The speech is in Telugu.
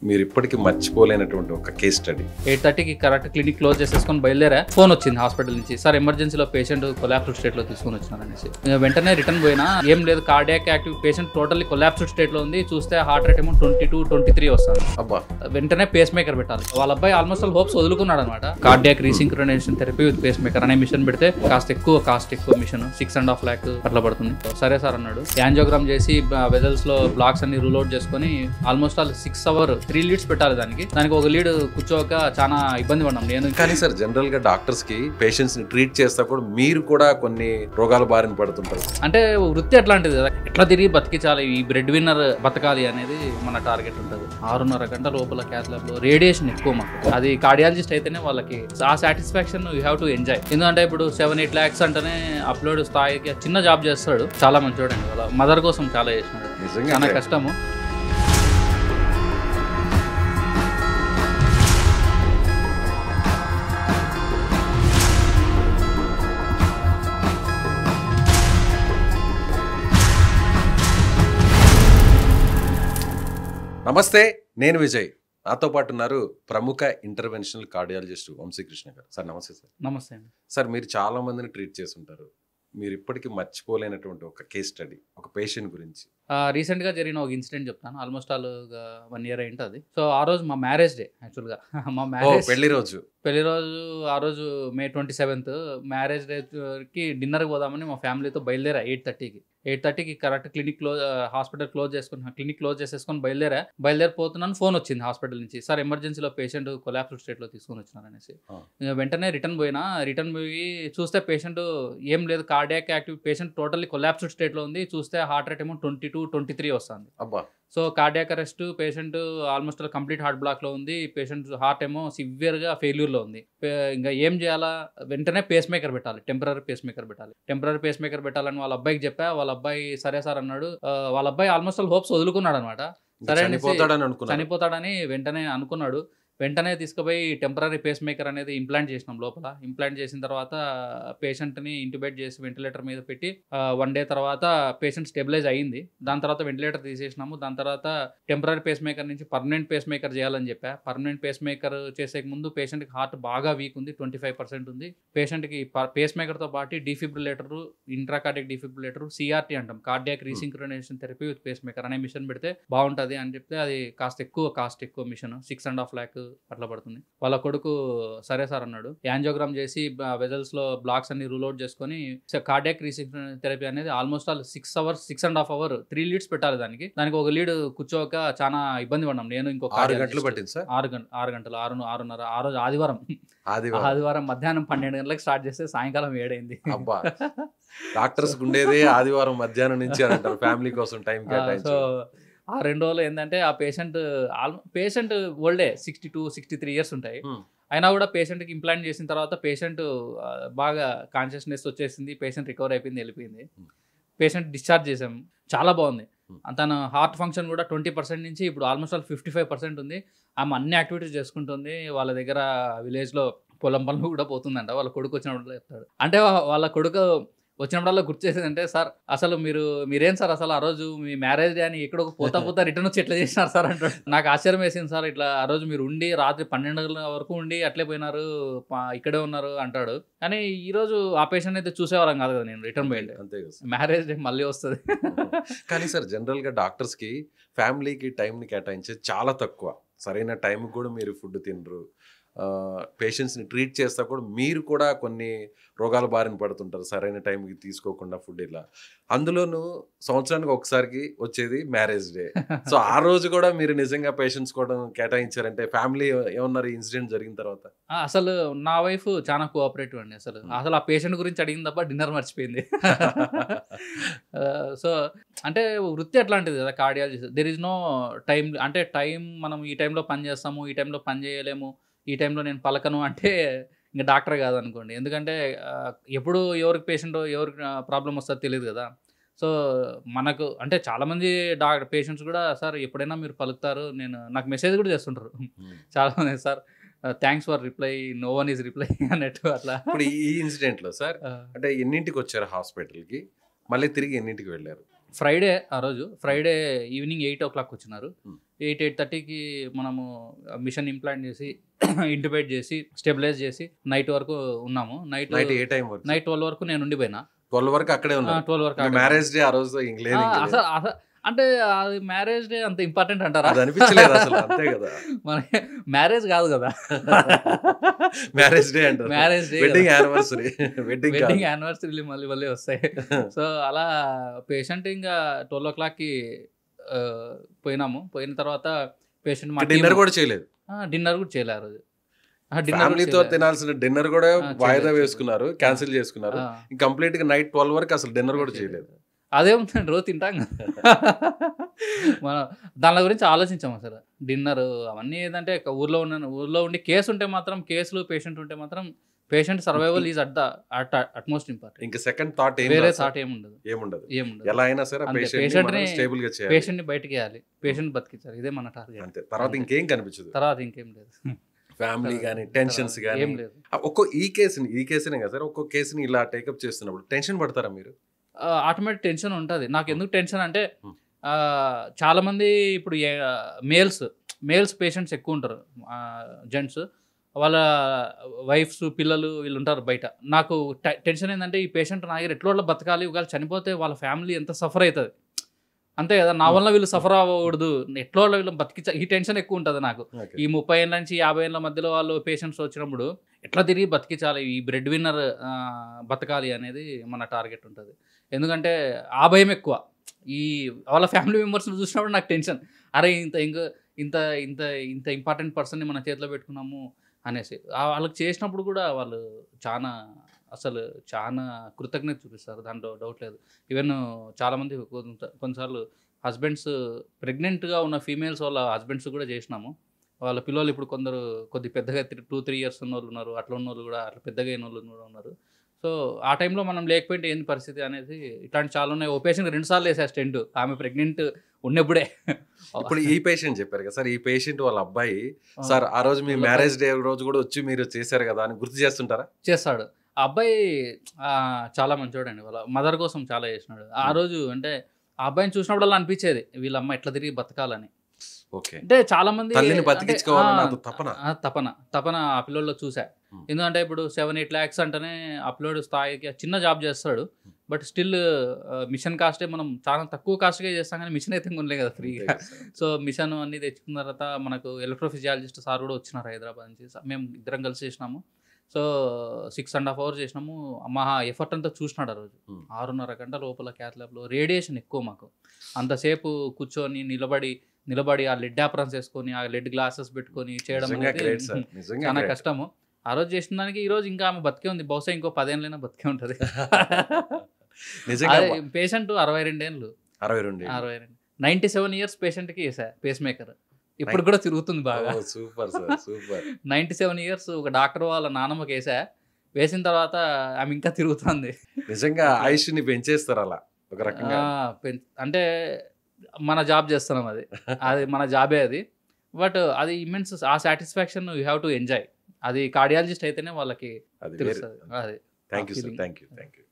మీరు ఇప్పటికీ మర్చిపోలేనటువంటి ఒక కేస్ స్టడీ. 8:30కి కరెక్ట్ క్లినిక్ క్లోజ్ చేసేసుకొని బయలుదేరా. ఫోన్ వచ్చింది హాస్పిటల్ నుంచి, సార్ ఎమర్జెన్సీలో పేషెంట్ కొలాప్స్డ్ స్టేట్ లో తీసుకొని వచ్చినారనేసి. వెంటనే రిటర్న్ పోయినా, ఏం లేదు cardiac active patient totally collapsed state లో ఉంది. చూస్తే హార్ట్ రేట్ ఏమో 22-23 వస్తుంది. అబ్బా, వెంటనే పేస్ మేకర్ పెట్టాలి. వాళ్ళ అబ్బాయి ఆల్మోస్ట్ ఆల్ హోప్స్ వదులుకున్నాడు అనమాట. Cardiac resynchronization therapy with pacemaker అనే మిషన్ పెడితే కాస్ట్ ఎక్కువ మిషన్ 6.5 lakh అట్లా పడుతుంది. సరే సార్ అన్నాడు. యాంజియోగ్రామ్ చేసి వెజల్స్ లో బ్లాక్స్ అన్ని రూల్ అవుట్ చేసుకుని ఆల్మోస్ట్ ఆల్ 6 hours 3 leads పెట్టాలి. దానికి ఒక లీడ్ కూర్చోక చాలా ఇబ్బంది పడ్డాం నేను. కానీ సార్ జనరల్ గా డాక్టర్స్ కి పేషెంట్స్ ని ట్రీట్ చేస్తా కూడా మీరు కూడా కొన్ని రోగాల బారిన పడుతుంటారు. అంటే వృత్తి ఎట్లాంటిది కదా, ఎట్లా తిరిగి బతికించాలి, ఈ బ్రెడ్ విన్నర్ బతకాలి అనేది మన టార్గెట్ ఉంటుంది. 6.5 గంటల లోపల క్యాత్ ల్యాబ్ లో రేడియేషన్ ఎక్కువ మాకు. అది కార్డియాలజిస్ట్ అయితేనే వాళ్ళకి ఆ satisfaction you have to enjoy. ఎందుకంటే ఇప్పుడు 7-8 lakhs అంటేనే అప్లోడ్ స్థాయికి చిన్న జాబ్ చేస్తాడు. చాలా మంచివాడు అండి. వాళ్ళ మదర్ కోసం చాలా చేసినాడు. చాలా కష్టము. నమస్తే, నేను విజయ్. నాతో పాటు ఉన్నారు ప్రముఖ ఇంటర్వెన్షనల్ కార్డియాలజిస్ట్ వంశీకృష్ణ గారు. సార్ నమస్తే. సార్ నమస్తే అండి. సార్ మీరు చాలా మందిని ట్రీట్ చేస్తుంటారు. మీరు ఇప్పటికీ మర్చిపోలేనటువంటి ఒక కేస్ స్టడీ, ఒక పేషెంట్ గురించి. రీసెంట్ గా జరిగిన ఒక ఇన్సిడెంట్ చెప్తాను. Almost all 1 year అయింటుంది. సో ఆ రోజు మా మ్యారేజ్ డే. యాక్చువల్ గా మా మ్యారేజ్ పెళ్లి రోజు ఆ రోజు May 27th మ్యారేజ్ డేకి డిన్నర్కి పోదామని మా ఫ్యామిలీతో బయలుదేరా. 8:30కి correct clinic hospital clinic close చేసేసుకొని బయలుదేరిపోతున్నాను. ఫోన్ వచ్చింది హాస్పిటల్ నుంచి, సార్ ఎమర్జెన్సీలో పేషెంట్ కొలాప్స్డ్ స్టేట్ లో తీసుకొని వచ్చినారనేసి. వెంటనే రిటర్న్ పోయి చూస్తే పేషెంట్ ఏం లేదు cardiac active patient totally collapsed state లో ఉంది. చూస్తే హార్ట్ రేట్ ఏమో 22-23 వస్తుంది. అబ్బా. So cardiac arrest, patient almost complete heart block లో ఉంది. పేషెంట్ హార్ట్ ఏమో సివియర్ గా ఫెయిల్యూర్ లో ఉంది. ఇంకా ఏం చేయాలా, వెంటనే పేస్ మేకర్ పెట్టాలి. టెంపరరీ పేస్ మేకర్ పెట్టాలని వాళ్ళ అబ్బాయికి చెప్పా. వాళ్ళ అబ్బాయి సరే సార్ అన్నాడు. వాళ్ళ అబ్బాయి ఆల్మోస్ట్ ఆల్ హోప్స్ వదులుకున్నాడు అనమాట. సరే చనిపోతాడని వెంటనే అనుకున్నాడు. వెంటనే తీసుకుపోయి టెంపరరీ పేస్ మేకర్ అనేది ఇంప్లాంట్ చేసినాం లోపల. ఇంప్లాంట్ చేసిన తర్వాత పేషెంట్ని ఇంటిబేట్ చేసి వెంటిలేటర్ మీద పెట్టి 1 day తర్వాత పేషెంట్ స్టెబిలైజ్ అయ్యింది. దాని తర్వాత వెంటిలేటర్ తీసేసినాము. దాని తర్వాత టెంపరరీ పేస్ మేకర్ నుంచి పర్మనెంట్ పేస్ మేకర్ చేయాలని చెప్పా. పర్మనెంట్ పేస్ మేకర్ చేసే ముందు పేషెంట్కి హార్ట్ బాగా వీక్ ఉంది, 25% ఉంది. పేషెంట్కి పేస్ మేకర్తో పాటు డిఫిబ్రిలేటర్, ఇంట్రాకార్డియక్ డిఫిబ్రిలేటర్, సిఆర్టీ అంటాం, cardiac resynchronization therapy with pacemaker అనే మిషన్ పెడితే బాగుంటుంది అని చెప్తే అది కాస్ట్ ఎక్కువ మిషన్ 6.5 lakh అట్లా పడుతుంది. వాళ్ళ కొడుకు సరే సార్ అన్నాడు. యాంజియోగ్రామ్ చేసి వెజల్స్ లో బ్లాక్స్ అన్ని రూల్ అవుట్ చేసుకుని కార్డియాక్ రీసింక్రనైజేషన్ థెరపీ అనేది ఆల్మోస్ట్ ఆల్ 6.5 hours 3 leads పెట్టాలి. దానికి ఒక లీడ్ కూర్చోక చాలా ఇబ్బంది పడ్డాం నేను. ఇంకో 6 గంటలు పట్టింది సార్. 6 గంటలు 6:30. ఆ రోజు ఆదివారం మధ్యాహ్నం 12 గంటలకు స్టార్ట్ చేస్తే సాయంకాలం 7 అయింది. అబ్బా, డాక్టర్స్ ఉండేదే ఆదివారం మధ్యాహ్నం నుంచి అంటారు, ఫ్యామిలీ కోసం టైం కేటాయించి. సో ఆ 2 రోజులు ఏంటంటే ఆ పేషెంట్ ఓల్డే 62-63 years ఉంటాయి. అయినా కూడా పేషెంట్కి ఇంప్లాంట్ చేసిన తర్వాత పేషెంట్ బాగా కాన్షియస్నెస్ వచ్చేసింది. పేషెంట్ రికవర్ అయిపోయింది, వెళ్ళిపోయింది. పేషెంట్ డిశ్చార్జ్ చేసాం. చాలా బాగుంది. తన హార్ట్ ఫంక్షన్ కూడా 20% నుంచి ఇప్పుడు ఆల్మోస్ట్ ఆల్ 55% ఉంది. ఆమె అన్ని యాక్టివిటీస్ చేసుకుంటుంది. వాళ్ళ దగ్గర విలేజ్లో పొలం పనులు కూడా పోతుందంట. వాళ్ళ కొడుకు వచ్చినప్పుడు చెప్తాడు. అంటే వాళ్ళ కొడుకు వచ్చినప్పుడల్లా గుర్తు చేసేదంటే, సార్ అసలు మీరేం సార్ అసలు ఆ రోజు మీ మ్యారేజ్ డే అని ఎక్కడో పోతా రిటర్న్ వచ్చి ఎట్లా చేసినారు సార్ అంటాడు. నాకు ఆశ్చర్యం వేసింది సార్, ఇట్లా ఆ రోజు మీరు ఉండి రాత్రి 12 గంటల వరకు ఉండి అట్లే పోయినారు, ఇక్కడే ఉన్నారు అంటాడు. కానీ ఈ రోజు ఆ పేషెంట్ అయితే చూసేవాళ్ళం కాదు కదా. నేను రిటర్న్ పోయింది, అంతే మ్యారేజ్ డే మళ్ళీ వస్తుంది. కానీ సార్ జనరల్ గా డాక్టర్స్ కి ఫ్యామిలీకి టైంని కేటాయించేది చాలా తక్కువ. సరైన టైంకి కూడా మీరు ఫుడ్ తినరు. పేషెంట్స్ని ట్రీట్ చేస్తా కూడా మీరు కూడా కొన్ని రోగాల బారిన పడుతుంటారు సరైన టైంకి తీసుకోకుండా ఫుడ్. ఇలా అందులోనూ సంవత్సరానికి ఒకసారికి వచ్చేది మ్యారేజ్ డే. సో ఆ రోజు కూడా మీరు నిజంగా పేషెంట్స్ కూడా కేటాయించారంటే ఫ్యామిలీ ఏమన్నారు ఇన్సిడెంట్ జరిగిన తర్వాత? అసలు నా వైఫ్ చాలా కోఆపరేటివ్ అండి. అసలు ఆ పేషెంట్ గురించి అడిగిన తప్ప డిన్నర్ మర్చిపోయింది. సో అంటే వృత్తి ఎట్లాంటిది కదా cardiologist. There is no time. అంటే టైం మనం ఈ టైంలో పని చేస్తాము, ఈ టైంలో పని చేయలేము, ఈ టైంలో నేను పలకను అంటే ఇంకా డాక్టర్ కాదనుకోండి. ఎందుకంటే ఎప్పుడు ఎవరికి ఎవరికి ప్రాబ్లం వస్తుందో తెలియదు కదా. సో మనకు అంటే చాలామంది పేషెంట్స్ కూడా సార్ ఎప్పుడైనా మీరు పలుకుతారు, నాకు మెసేజ్ కూడా చేస్తుంటారు చాలామంది, sir thanks for reply, no one is reply అన్నట్టు అట్లా. ఇప్పుడు ఈ ఇన్సిడెంట్లో సార్ అంటే ఎన్నింటికి వచ్చారు హాస్పిటల్కి, మళ్ళీ తిరిగి ఎన్నింటికి వెళ్ళారు? ఫ్రైడే ఆ రోజు ఫ్రైడే ఈవినింగ్ 8 o'clock వచ్చినారు. Hmm. 8-8:30కి మనము మిషన్ ఇంప్లాంట్ చేసి ఇంటిబేట్ చేసి స్టెబిలైజ్ చేసి నైట్ వరకు ఉన్నాము. నైట్ ఏ టైం వరకు? నైట్ 12 వరకు నేను ఉండిపోయినా. 12 వరకు అక్కడే ఉన్నారు. 12 వరకు మ్యారేజ్ డే ఆ రోజు ఇంక లేదు. అసలు అంటే అది మ్యారేజ్ డే అంత ఇంపార్టెంట్ అంటారా? అది అనిపించలేదు అసలు. అంతే కదా, మన మ్యారేజ్ కాదు కదా, మ్యారేజ్ డే అంటే marriage day, wedding anniversary. Wedding యానివర్సరీలు మళ్ళీ మళ్ళీ వస్తాయి. సో అలా పేషెంట్ ఇంకా 12 o'clockకి పోయినాము. పోయిన తర్వాత పేషెంట్ డిన్నర్ కూడా చేయలేదు. డిన్నర్ కూడా చేయలేదు ఆ రోజు. ఫ్యామిలీతో తినాల్సిన డిన్నర్ కూడా వాయిదా వేసుకున్నారు, క్యాన్సిల్ చేసుకున్నారు. కంప్లీట్ గా నైట్ 12 వరకు అసలు డిన్నర్ కూడా చేయలేదు. అదేముందండి, రోజు తింటాం కదా. మనం దాని గురించి ఆలోచించాం అసలు. డిన్నర్ అవన్నీ ఏదంటే ఊర్లో ఉండి కేసు ఉంటే మాత్రం, కేసులు పేషెంట్ ఉంటే మాత్రం patient survival is utmost important. ఇంకా సెకండ్ థాట్ వేరే థాట్ ఏముండదు. ఎలా అయినా సరే పేషెంట్ ని బయటకి వేయాలి, పేషెంట్ బతికించాలి, ఇదే మన టార్గెట్. అంతే, తర్వాత ఇంకేం కనిపించదు. తర్వాత ఇంకేం లేదు. ఫ్యామిలీ కానీ టెన్షన్స్ కానీ ఏం లేదు. ఈ కేసునే కదా సార్, ఒక్కో కేసుని ఇలా టేకప్ చేస్తున్నప్పుడు టెన్షన్ పడతారా మీరు? ఆటోమేటిక్ టెన్షన్ ఉంటుంది. నాకు ఎందుకు టెన్షన్ అంటే చాలామంది ఇప్పుడు మేల్స్ పేషెంట్స్ ఎక్కువ ఉంటారు, జెంట్స్ వాళ్ళ వైఫ్స్ పిల్లలు వీళ్ళు ఉంటారు బయట. నాకు టెన్షన్ ఏంటంటే ఈ పేషెంట్ నా దగ్గర ఎట్లా బతకాలి, ఒకవేళ చనిపోతే వాళ్ళ ఫ్యామిలీ ఎంత సఫర్ అవుతుంది, అంతే కదా, నా వల్ల వీళ్ళు సఫర్ అవ్వకూడదు, ఎట్లా వీళ్ళు బతికించ, ఈ టెన్షన్ ఎక్కువ ఉంటుంది నాకు. ఈ 30 ఏళ్ళ నుంచి 50 ఏళ్ళ మధ్యలో వాళ్ళు పేషెంట్స్ వచ్చినప్పుడు ఎట్లా తిరిగి బతికించాలి, ఈ బ్రెడ్ విన్నర్ బతకాలి అనేది మన టార్గెట్ ఉంటుంది. ఎందుకంటే ఆ భయం ఎక్కువ. ఈ వాళ్ళ ఫ్యామిలీ మెంబర్స్ని చూసినప్పుడు నాకు టెన్షన్, అరే ఇంత ఇంత ఇంత ఇంత ఇంపార్టెంట్ పర్సన్ని మన చేతిలో పెట్టుకున్నాము అనేసి. వాళ్ళకి చేసినప్పుడు కూడా వాళ్ళు చాలా కృతజ్ఞత చూపిస్తారు, దాంట్లో డౌట్ లేదు. ఈవెన్ చాలామంది కొన్నిసార్లు హస్బెండ్స్ ప్రెగ్నెంట్గా ఉన్న ఫీమేల్స్ వాళ్ళ హస్బెండ్స్ కూడా చేసినాము. వాళ్ళ పిల్లలు ఇప్పుడు కొద్ది పెద్దగా 2-3 years ఉన్న వాళ్ళు ఉన్నారు, అట్లా ఉన్న వాళ్ళు కూడా, అట్లా పెద్దగా అయిన వాళ్ళు కూడా ఉన్నారు. సో ఆ టైంలో మనం లేకపోతే ఏంది పరిస్థితి అనేది ఇట్లాంటి చాలా ఉన్నాయి. ఓ పేషెంట్ 2 సార్లు వేసా స్టెంట్, ఆమె ప్రెగ్నెంట్ ఉన్నప్పుడే. ఇప్పుడు ఈ పేషెంట్ చెప్పారు కదా సార్, ఈ పేషెంట్ వాళ్ళ అబ్బాయి సార్ ఆ రోజు మీ మ్యారేజ్ డే రోజు కూడా వచ్చి మీరు చేశారు కదా అని గుర్తు చేస్తుంటారా? చేస్తాడు. ఆ అబ్బాయి చాలా మంచోడండి, వాళ్ళ మదర్ కోసం చాలా చేసినాడు. ఆ రోజు అంటే ఆ అబ్బాయిని చూసినప్పుడు అనిపించేది వీళ్ళ అమ్మ ఎట్లా తిరిగి బతకాలని. అంటే చాలా మంది తపన ఆ పిల్లల్లో చూసా. ఎందుకంటే ఇప్పుడు 7-8 lakhs అంటేనే అప్లోడ్ స్థాయికి చిన్న జాబ్ చేస్తాడు, బట్ స్టిల్ మిషన్ కాస్టే మనం చాలా తక్కువ కాస్ట్గా చేస్తాం, కానీ మిషన్ అయితే కొనలే కదా ఫ్రీగా. సో మిషన్ అన్నీ తెచ్చుకున్న తర్వాత మనకు ఎలక్ట్రోఫిజియాలజిస్ట్ సార్ కూడా వచ్చినారు హైదరాబాద్ నుంచి. మేము ఇద్దరం కలిసి చేసినాము. సో 6.5 hours చేసినాము. మా ఎఫర్ట్ అంతా చూసినాడు ఆ రోజు. 6.5 గంటల లోపల క్యాత్ ల్యాబ్లో రేడియేషన్ ఎక్కువ మాకు. అంతసేపు కూర్చొని నిలబడి ఆ లెడ్ ఆపరన్స్ వేసుకొని, ఆ లెడ్ గ్లాసెస్ పెట్టుకొని చేయడం చాలా కష్టము. ఆ రోజు చేసిన దానికి ఈ రోజు ఇంకా ఆమె బతికే ఉంది. బహుశా ఇంకో 10 ఏళ్ళైనా బతికే ఉంటుంది. పేషెంట్ 62 ఏళ్ళు. 97 years పేషెంట్కి వేసా పేస్ మేకర్. ఇప్పుడు కూడా తిరుగుతుంది బాగా. సూపర్ 97 years ఒక డాక్టర్ వాళ్ళ నాన్నమ్మకి వేసిన తర్వాత ఆమె ఇంకా తిరుగుతుంది. నిజంగా ఆయుష్ని పెంచేస్తారు అలా ఒక రకంగా. అంటే మన జాబ్ చేస్తున్నాం, అది మన జాబే అది. బట్ అది ఇమెన్స్, ఆ satisfaction you have to enjoy. అది కార్డియాలజిస్ట్ అయితేనే వాళ్ళకి తెలుస్తుంది. అది థ్యాంక్ యూ.